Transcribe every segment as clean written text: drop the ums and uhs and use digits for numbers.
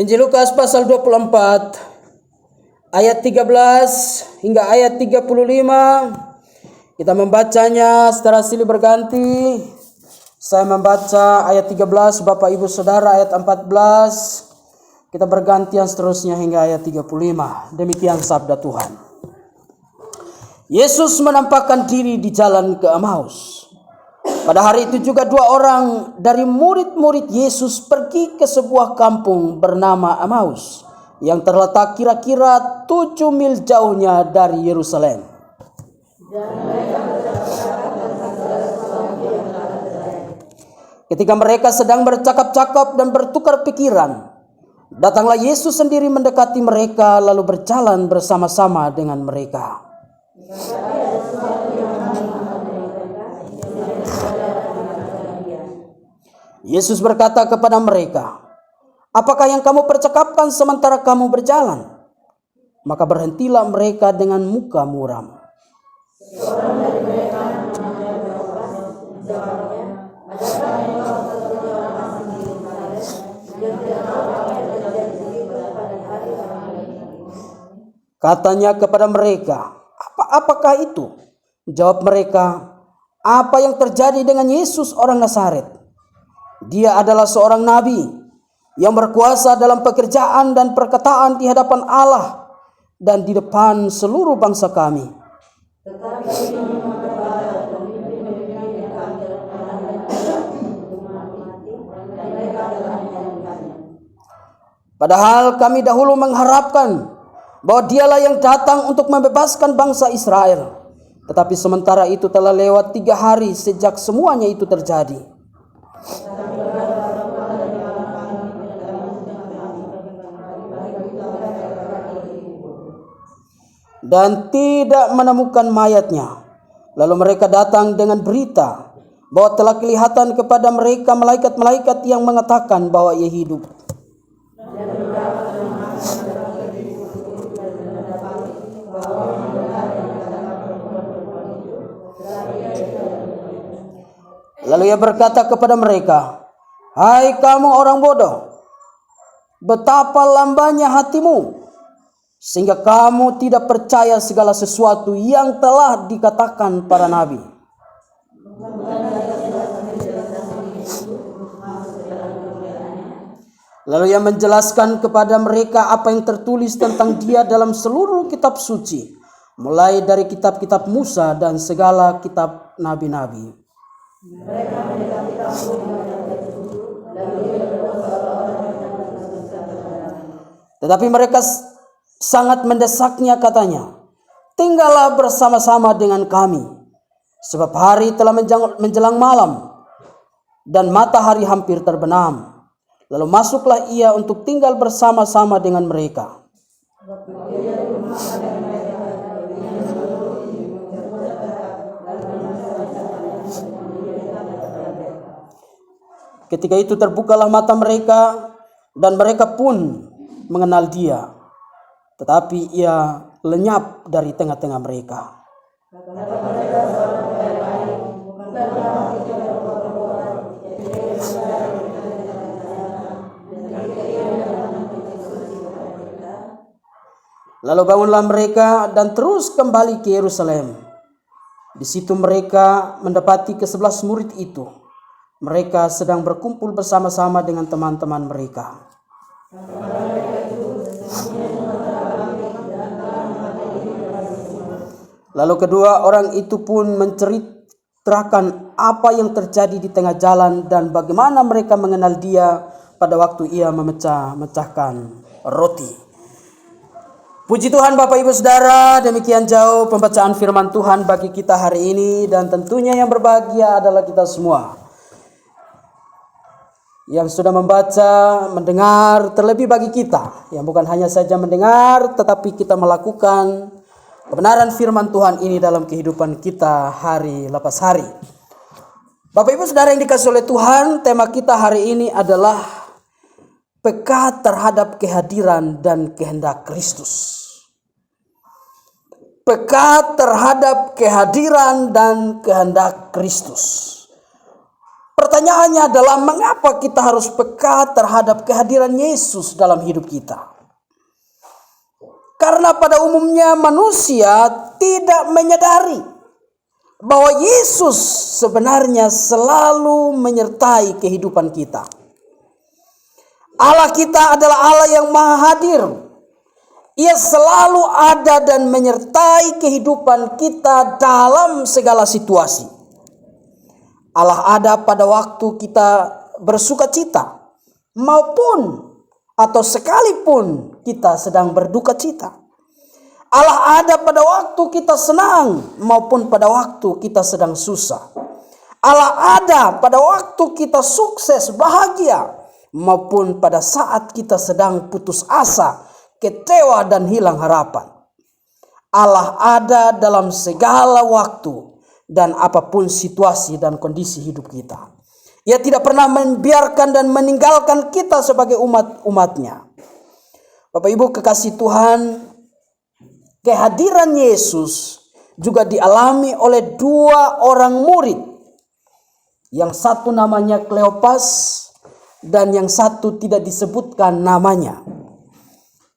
Injil Lukas pasal 24 ayat 13 hingga ayat 35. Kita membacanya secara silih berganti. Saya membaca ayat 13, Bapak Ibu Saudara ayat 14. Kita bergantian seterusnya hingga ayat 35. Demikian sabda Tuhan. Yesus menampakkan diri di jalan ke Emmaus. Pada hari itu juga dua orang dari murid-murid Yesus pergi ke sebuah kampung bernama Emmaus yang terletak kira-kira 7 mil jauhnya dari Yerusalem. Ketika mereka sedang bercakap-cakap dan bertukar pikiran, datanglah Yesus sendiri mendekati mereka lalu berjalan bersama-sama dengan mereka. Yesus berkata kepada mereka, "Apakah yang kamu percakapkan sementara kamu berjalan?" Maka berhentilah mereka dengan muka muram. Katanya kepada mereka, "Apakah itu?" Jawab mereka, "Apa yang terjadi dengan Yesus orang Nazaret? Dia adalah seorang nabi yang berkuasa dalam pekerjaan dan perkataan di hadapan Allah dan di depan seluruh bangsa kami. Padahal kami dahulu mengharapkan bahwa dialah yang datang untuk membebaskan bangsa Israel. Tetapi sementara itu telah lewat 3 hari sejak semuanya itu terjadi. Dan tidak menemukan mayatnya. Lalu mereka datang dengan berita bahwa telah kelihatan kepada mereka malaikat-malaikat yang mengatakan bahwa ia hidup. Lalu ia berkata kepada mereka, "Hai kamu orang bodoh, betapa lambannya hatimu, sehingga kamu tidak percaya segala sesuatu yang telah dikatakan para nabi. Lalu ia menjelaskan kepada mereka apa yang tertulis tentang dia dalam seluruh kitab suci, mulai dari kitab-kitab Musa dan segala kitab nabi-nabi. Tetapi mereka sangat mendesaknya, katanya, "Tinggallah bersama-sama dengan kami, sebab hari telah menjelang malam dan matahari hampir terbenam." Lalu masuklah ia untuk tinggal bersama-sama dengan mereka. Ketika itu terbukalah mata mereka dan mereka pun mengenal dia. Tetapi ia lenyap dari tengah-tengah mereka. Lalu bangunlah mereka dan terus kembali ke Yerusalem. Di situ mereka mendapati ke-11 murid itu. Mereka sedang berkumpul bersama-sama dengan teman-teman mereka. Lalu kedua orang itu pun menceritakan apa yang terjadi di tengah jalan dan bagaimana mereka mengenal dia pada waktu ia memecahkan roti. Puji Tuhan Bapak Ibu Saudara, demikian jauh pembacaan firman Tuhan bagi kita hari ini, dan tentunya yang berbahagia adalah kita semua yang sudah membaca, mendengar, terlebih bagi kita yang bukan hanya saja mendengar tetapi kita melakukan kebenaran firman Tuhan ini dalam kehidupan kita hari lepas hari. Bapak Ibu Saudara yang dikasihi oleh Tuhan, tema kita hari ini adalah peka terhadap kehadiran dan kehendak Kristus. Peka terhadap kehadiran dan kehendak Kristus. Pertanyaannya adalah mengapa kita harus peka terhadap kehadiran Yesus dalam hidup kita? Karena pada umumnya manusia tidak menyadari bahwa Yesus sebenarnya selalu menyertai kehidupan kita. Allah kita adalah Allah yang maha hadir. Ia selalu ada dan menyertai kehidupan kita dalam segala situasi. Allah ada pada waktu kita bersuka cita maupun atau sekalipun kita sedang berduka cita. Allah ada pada waktu kita senang maupun pada waktu kita sedang susah. Allah ada pada waktu kita sukses, bahagia, maupun pada saat kita sedang putus asa, kecewa, dan hilang harapan. Allah ada dalam segala waktu dan apapun situasi dan kondisi hidup kita. Ia tidak pernah membiarkan dan meninggalkan kita sebagai umat-umatnya. Bapak Ibu kekasih Tuhan, kehadiran Yesus juga dialami oleh dua orang murid. Yang satu namanya Kleopas dan yang satu tidak disebutkan namanya.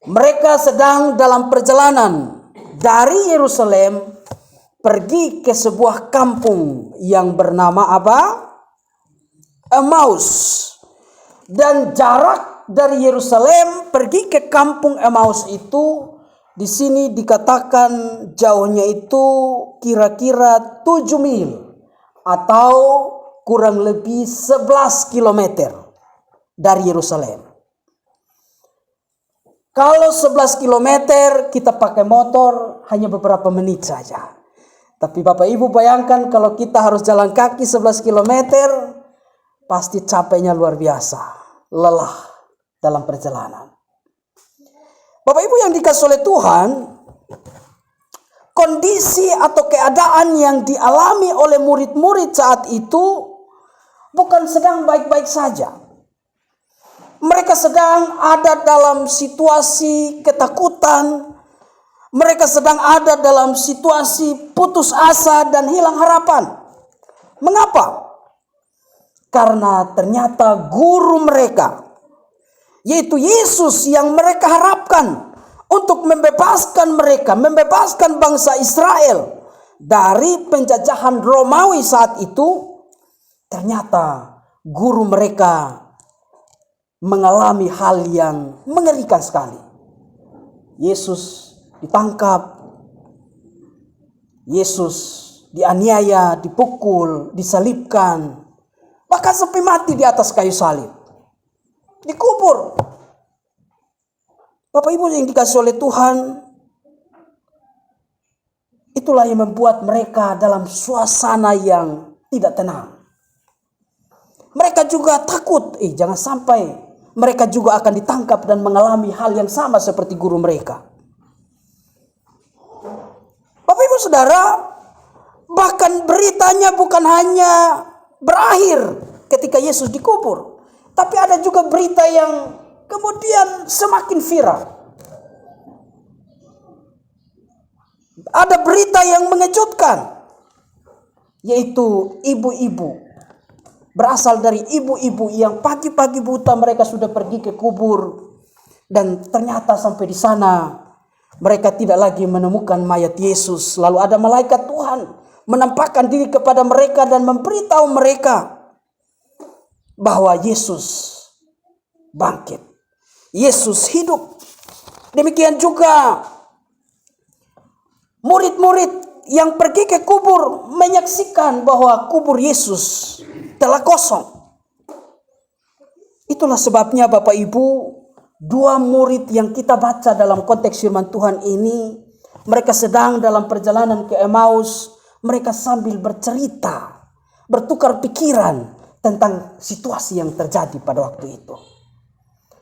Mereka sedang dalam perjalanan dari Yerusalem pergi ke sebuah kampung yang bernama apa? Emmaus. Dan jarak dari Yerusalem pergi ke kampung Emmaus itu di sini dikatakan jauhnya itu kira-kira 7 mil atau kurang lebih 11 kilometer dari Yerusalem. Kalau 11 kilometer kita pakai motor hanya beberapa menit saja. Tapi Bapak Ibu bayangkan kalau kita harus jalan kaki 11 kilometer, pasti capeknya luar biasa, lelah dalam perjalanan. Bapak Ibu yang dikasih oleh Tuhan, kondisi atau keadaan yang dialami oleh murid-murid saat itu bukan sedang baik-baik saja. Mereka sedang ada dalam situasi ketakutan. Mereka sedang ada dalam situasi putus asa dan hilang harapan. Mengapa? Karena ternyata guru mereka, yaitu Yesus yang mereka harapkan untuk membebaskan mereka, membebaskan bangsa Israel dari penjajahan Romawi saat itu, ternyata guru mereka mengalami hal yang mengerikan sekali. Yesus ditangkap, Yesus dianiaya, dipukul, disalibkan, bahkan sampai mati di atas kayu salib, dikubur. Bapak Ibu yang dikasih oleh Tuhan, itulah yang membuat mereka dalam suasana yang tidak tenang. Mereka juga takut, jangan sampai mereka juga akan ditangkap dan mengalami hal yang sama seperti guru mereka. Bapak Ibu Saudara, bahkan beritanya bukan hanya berakhir ketika Yesus dikubur, tapi ada juga berita yang kemudian semakin viral. Ada berita yang mengejutkan, yaitu ibu-ibu, berasal dari ibu-ibu yang pagi-pagi buta mereka sudah pergi ke kubur, dan ternyata sampai di sana mereka tidak lagi menemukan mayat Yesus. Lalu ada malaikat Tuhan menampakkan diri kepada mereka dan memberitahu mereka bahwa Yesus bangkit, Yesus hidup. Demikian juga murid-murid yang pergi ke kubur menyaksikan bahwa kubur Yesus telah kosong. Itulah sebabnya Bapak Ibu, dua murid yang kita baca dalam konteks firman Tuhan ini, mereka sedang dalam perjalanan ke Emmaus, mereka sambil bercerita, bertukar pikiran tentang situasi yang terjadi pada waktu itu.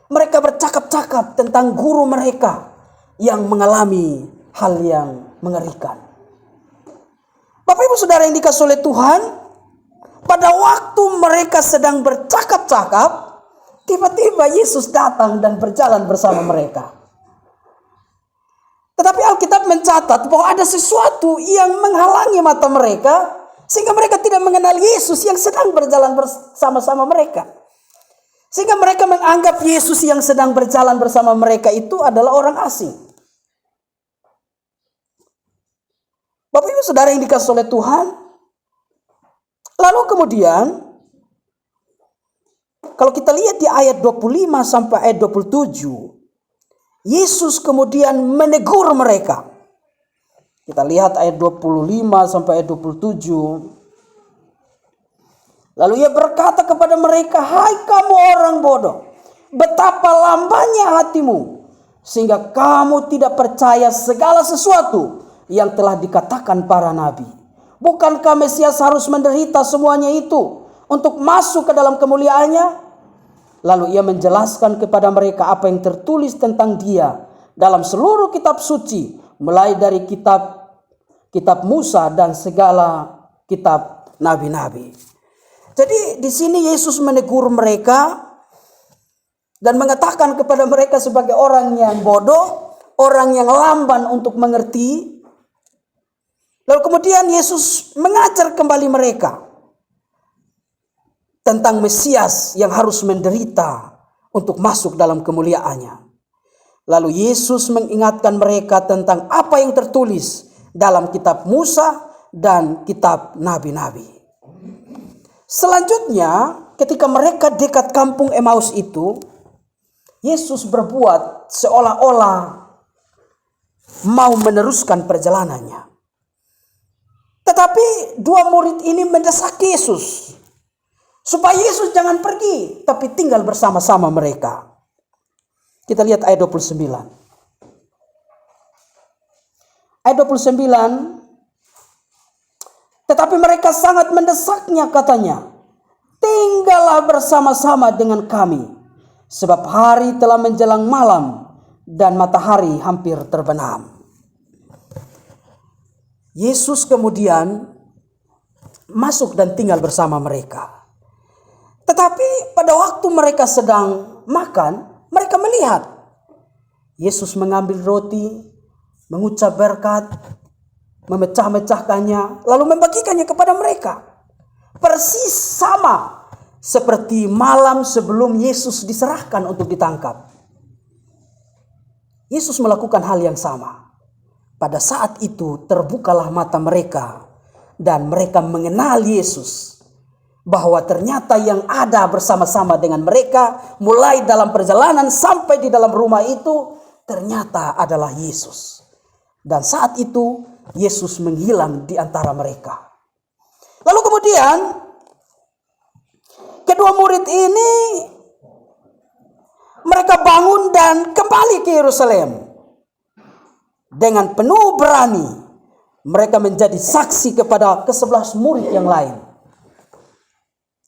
Mereka bercakap-cakap tentang guru mereka yang mengalami hal yang mengerikan. Bapak Ibu Saudara yang dikasih oleh Tuhan, pada waktu mereka sedang bercakap-cakap, tiba-tiba Yesus datang dan berjalan bersama mereka. Tetapi Alkitab mencatat bahwa ada sesuatu yang menghalangi mata mereka Sehingga mereka tidak mengenal Yesus yang sedang berjalan bersama-sama mereka. Sehingga mereka menganggap Yesus yang sedang berjalan bersama mereka itu adalah orang asing. Bapak Ibu Saudara yang dikasihi oleh Tuhan. Lalu kemudian, kalau kita lihat di ayat 25 sampai ayat 27, Yesus kemudian menegur mereka. Kita lihat ayat 25 sampai ayat 27. Lalu ia berkata kepada mereka, "Hai kamu orang bodoh, betapa lambannya hatimu, sehingga kamu tidak percaya segala sesuatu yang telah dikatakan para nabi. Bukankah Mesias harus menderita semuanya itu untuk masuk ke dalam kemuliaannya?" Lalu ia menjelaskan kepada mereka apa yang tertulis tentang dia dalam seluruh kitab suci, mulai dari kitab Musa dan segala kitab nabi-nabi. Jadi di sini Yesus menegur mereka dan mengatakan kepada mereka sebagai orang yang bodoh, orang yang lamban untuk mengerti. Lalu kemudian Yesus mengajar kembali mereka tentang Mesias yang harus menderita untuk masuk dalam kemuliaannya. Lalu Yesus mengingatkan mereka tentang apa yang tertulis dalam kitab Musa dan kitab nabi-nabi. Selanjutnya, ketika mereka dekat kampung Emmaus itu, Yesus berbuat seolah-olah mau meneruskan perjalanannya. Tetapi dua murid ini mendesak Yesus supaya Yesus jangan pergi, tapi tinggal bersama-sama mereka. Kita lihat ayat 29. Ayat 29, tetapi mereka sangat mendesaknya, katanya, "Tinggallah bersama-sama dengan kami, sebab hari telah menjelang malam dan matahari hampir terbenam." Yesus kemudian masuk dan tinggal bersama mereka. Tetapi pada waktu mereka sedang makan, mereka melihat Yesus mengambil roti, mengucap berkat, memecah-mecahkannya, lalu membagikannya kepada mereka. Persis sama seperti malam sebelum Yesus diserahkan untuk ditangkap. Yesus melakukan hal yang sama. Pada saat itu terbukalah mata mereka dan mereka mengenal Yesus. Bahwa ternyata yang ada bersama-sama dengan mereka mulai dalam perjalanan sampai di dalam rumah itu ternyata adalah Yesus. Dan saat itu Yesus menghilang di antara mereka. Lalu kemudian kedua murid ini mereka bangun dan kembali ke Yerusalem. Dengan penuh berani mereka menjadi saksi kepada ke-11 murid yang lain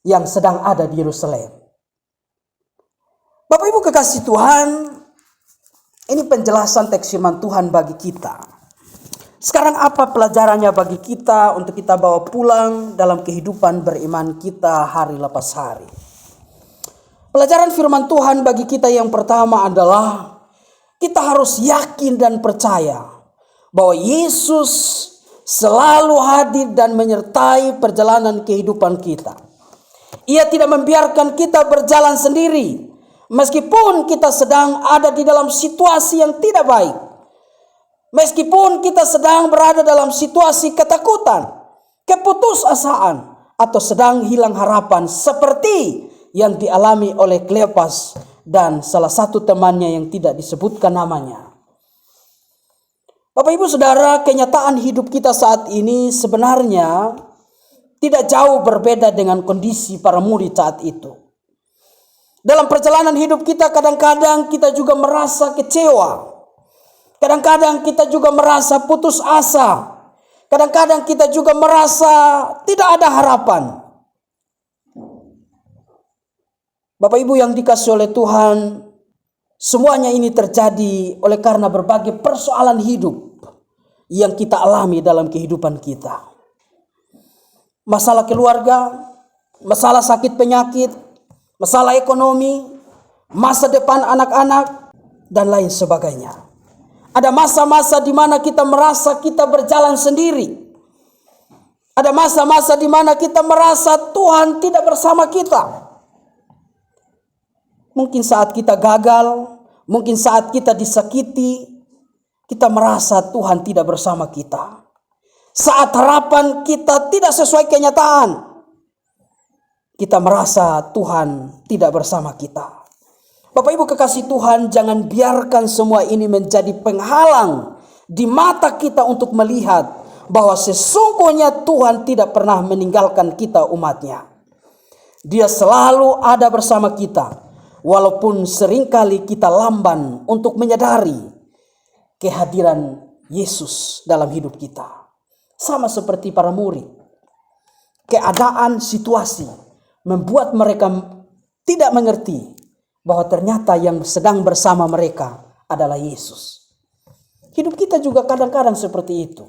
yang sedang ada di Yerusalem. Bapak Ibu kekasih Tuhan, ini penjelasan teks firman Tuhan bagi kita. Sekarang apa pelajarannya bagi kita untuk kita bawa pulang dalam kehidupan beriman kita hari lepas hari? Pelajaran firman Tuhan bagi kita yang pertama adalah kita harus yakin dan percaya bahwa Yesus selalu hadir dan menyertai perjalanan kehidupan kita. Ia tidak membiarkan kita berjalan sendiri meskipun kita sedang ada di dalam situasi yang tidak baik. Meskipun kita sedang berada dalam situasi ketakutan, keputusasaan, atau sedang hilang harapan seperti yang dialami oleh Kleopas dan salah satu temannya yang tidak disebutkan namanya. Bapak Ibu Saudara, kenyataan hidup kita saat ini sebenarnya tidak jauh berbeda dengan kondisi para murid saat itu. Dalam perjalanan hidup kita kadang-kadang kita juga merasa kecewa. Kadang-kadang kita juga merasa putus asa. Kadang-kadang kita juga merasa tidak ada harapan. Bapak Ibu yang dikasihi oleh Tuhan, semuanya ini terjadi oleh karena berbagai persoalan hidup yang kita alami dalam kehidupan kita. Masalah keluarga, masalah sakit penyakit, masalah ekonomi, masa depan anak-anak, dan lain sebagainya. Ada masa-masa di mana kita merasa kita berjalan sendiri. Ada masa-masa di mana kita merasa Tuhan tidak bersama kita. Mungkin saat kita gagal, mungkin saat kita disakiti, kita merasa Tuhan tidak bersama kita. Saat harapan kita tidak sesuai kenyataan, kita merasa Tuhan tidak bersama kita. Bapak Ibu kekasih Tuhan, jangan biarkan semua ini menjadi penghalang di mata kita untuk melihat bahwa sesungguhnya Tuhan tidak pernah meninggalkan kita umatnya. Dia selalu ada bersama kita, walaupun seringkali kita lamban untuk menyadari kehadiran Yesus dalam hidup kita. Sama seperti para murid, keadaan situasi membuat mereka tidak mengerti bahwa ternyata yang sedang bersama mereka adalah Yesus. Hidup kita juga kadang-kadang seperti itu.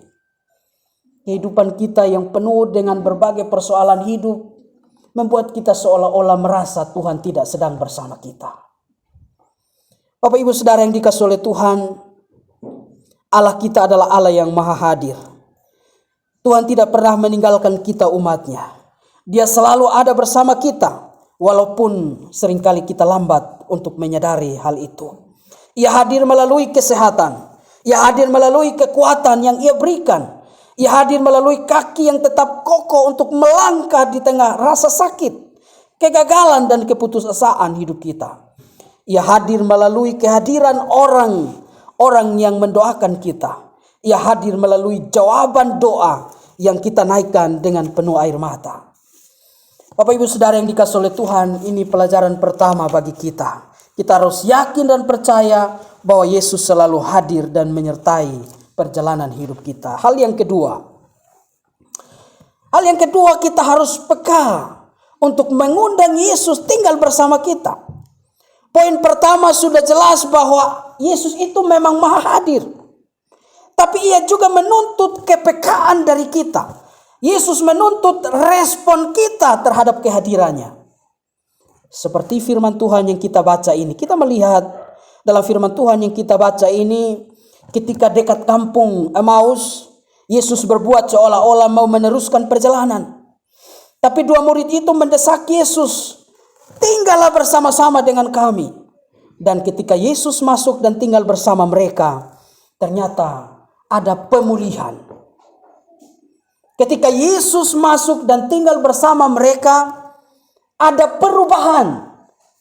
Kehidupan kita yang penuh dengan berbagai persoalan hidup membuat kita seolah-olah merasa Tuhan tidak sedang bersama kita. Bapak Ibu Saudara yang dikasihi oleh Tuhan, Allah kita adalah Allah yang maha hadir. Tuhan tidak pernah meninggalkan kita umatnya. Dia selalu ada bersama kita, walaupun seringkali kita lambat untuk menyadari hal itu. Ia hadir melalui kesehatan. Ia hadir melalui kekuatan yang Ia berikan. Ia hadir melalui kaki yang tetap kokoh untuk melangkah di tengah rasa sakit, kegagalan dan keputusasaan hidup kita. Ia hadir melalui kehadiran orang yang mendoakan kita. Ia hadir melalui jawaban doa yang kita naikkan dengan penuh air mata. Bapak Ibu Saudara yang dikasihi oleh Tuhan, ini pelajaran pertama bagi kita. Kita harus yakin dan percaya bahwa Yesus selalu hadir dan menyertai perjalanan hidup kita. Hal yang kedua, kita harus peka untuk mengundang Yesus tinggal bersama kita. Poin pertama sudah jelas bahwa Yesus itu memang maha hadir. Tapi Ia juga menuntut kepekaan dari kita. Yesus menuntut respon kita terhadap kehadirannya. Seperti firman Tuhan yang kita baca ini. Kita melihat dalam firman Tuhan yang kita baca ini, ketika dekat kampung Emmaus, Yesus berbuat seolah-olah mau meneruskan perjalanan. Tapi dua murid itu mendesak Yesus, tinggallah bersama-sama dengan kami. Dan ketika Yesus masuk dan tinggal bersama mereka, ternyata ada pemulihan. Ketika Yesus masuk dan tinggal bersama mereka, ada perubahan.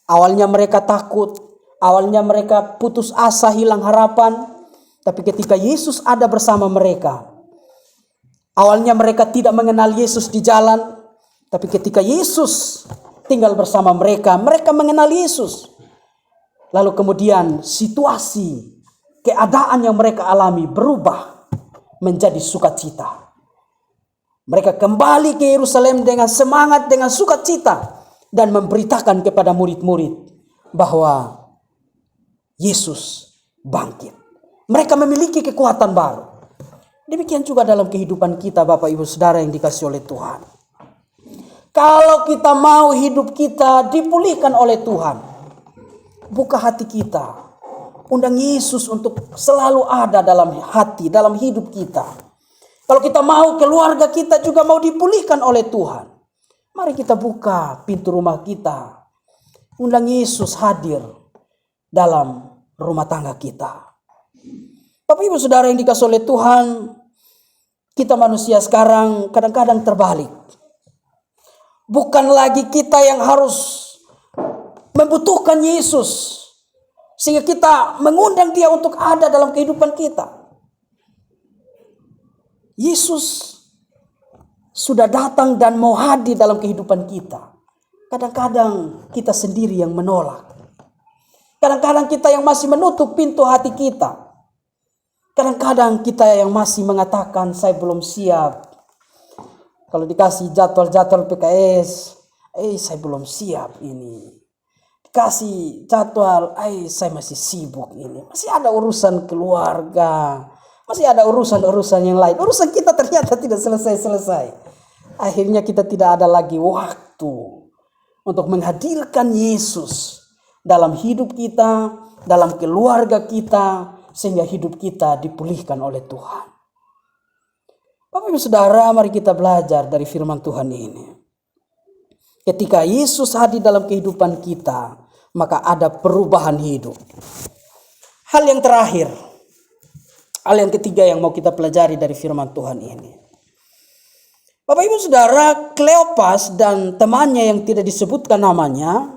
Awalnya mereka takut, awalnya mereka putus asa, hilang harapan. Tapi ketika Yesus ada bersama mereka, awalnya mereka tidak mengenal Yesus di jalan. Tapi ketika Yesus tinggal bersama mereka, mereka mengenal Yesus. Lalu kemudian situasi, keadaan yang mereka alami berubah menjadi sukacita. Mereka kembali ke Yerusalem dengan semangat, dengan sukacita, dan memberitakan kepada murid-murid bahwa Yesus bangkit. Mereka memiliki kekuatan baru. Demikian juga dalam kehidupan kita, Bapak Ibu Saudara yang dikasihi oleh Tuhan. Kalau kita mau hidup kita dipulihkan oleh Tuhan, buka hati kita. Undang Yesus untuk selalu ada dalam hati, dalam hidup kita. Kalau kita mau keluarga kita juga mau dipulihkan oleh Tuhan, mari kita buka pintu rumah kita. Undang Yesus hadir dalam rumah tangga kita. Bapak Ibu Saudara yang dikasihi oleh Tuhan, kita manusia sekarang kadang-kadang terbalik. Bukan lagi kita yang harus membutuhkan Yesus, sehingga kita mengundang Dia untuk ada dalam kehidupan kita. Yesus sudah datang dan mau hadir dalam kehidupan kita. Kadang-kadang kita sendiri yang menolak. Kadang-kadang kita yang masih menutup pintu hati kita. Kadang-kadang kita yang masih mengatakan saya belum siap. Kalau dikasih jadwal-jadwal PKS, saya belum siap ini. Dikasih jadwal, saya masih sibuk ini. Masih ada urusan keluarga. Masih ada urusan-urusan yang lain. Urusan kita ternyata tidak selesai-selesai. Akhirnya kita tidak ada lagi waktu untuk menghadirkan Yesus dalam hidup kita, dalam keluarga kita, sehingga hidup kita dipulihkan oleh Tuhan. Bapak Ibu Saudara, mari kita belajar dari firman Tuhan ini. Ketika Yesus hadir dalam kehidupan kita, maka ada perubahan hidup. Hal yang terakhir, hal yang ketiga yang mau kita pelajari dari firman Tuhan ini. Bapak Ibu Saudara, Kleopas dan temannya yang tidak disebutkan namanya,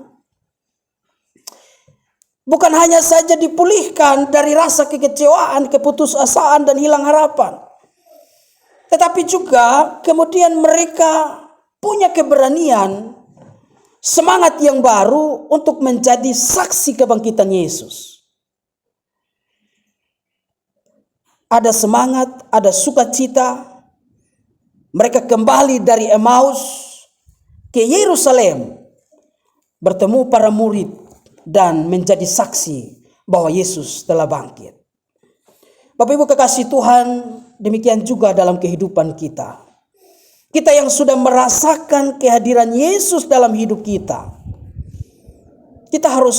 bukan hanya saja dipulihkan dari rasa kekecewaan, keputusasaan, dan hilang harapan. Tetapi juga kemudian mereka punya keberanian, semangat yang baru untuk menjadi saksi kebangkitan Yesus. Ada semangat, ada sukacita. Mereka kembali dari Emmaus ke Yerusalem, bertemu para murid dan menjadi saksi bahwa Yesus telah bangkit. Bapak Ibu kekasih Tuhan, demikian juga dalam kehidupan kita. Kita yang sudah merasakan kehadiran Yesus dalam hidup kita, kita harus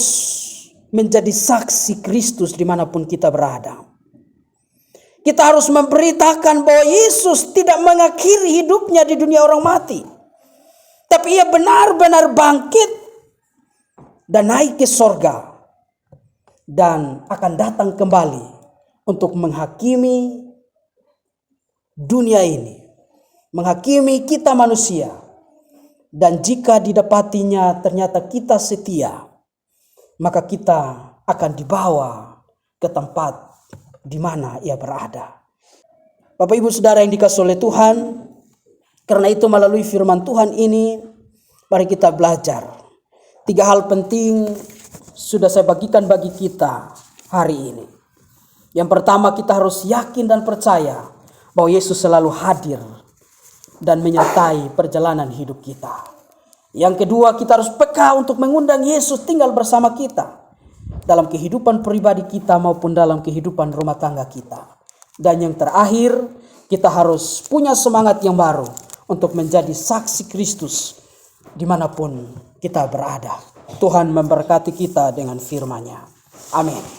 menjadi saksi Kristus dimanapun kita berada. Kita harus memberitakan bahwa Yesus tidak mengakhiri hidupnya di dunia orang mati, tapi ia benar-benar bangkit dan naik ke sorga, dan akan datang kembali untuk menghakimi dunia ini, menghakimi kita manusia. Dan jika didapatinya ternyata kita setia, maka kita akan dibawa ke tempat di mana ia berada. Bapak Ibu Saudara yang dikasihi oleh Tuhan, karena itu melalui firman Tuhan ini, mari kita belajar. 3 hal penting sudah saya bagikan bagi kita hari ini. Yang pertama, kita harus yakin dan percaya bahwa Yesus selalu hadir dan menyertai perjalanan hidup kita. Yang kedua, kita harus peka untuk mengundang Yesus tinggal bersama kita dalam kehidupan pribadi kita maupun dalam kehidupan rumah tangga kita. Dan yang terakhir, kita harus punya semangat yang baru untuk menjadi saksi Kristus dimanapun kita berada. Tuhan memberkati kita dengan firman-Nya. Amin.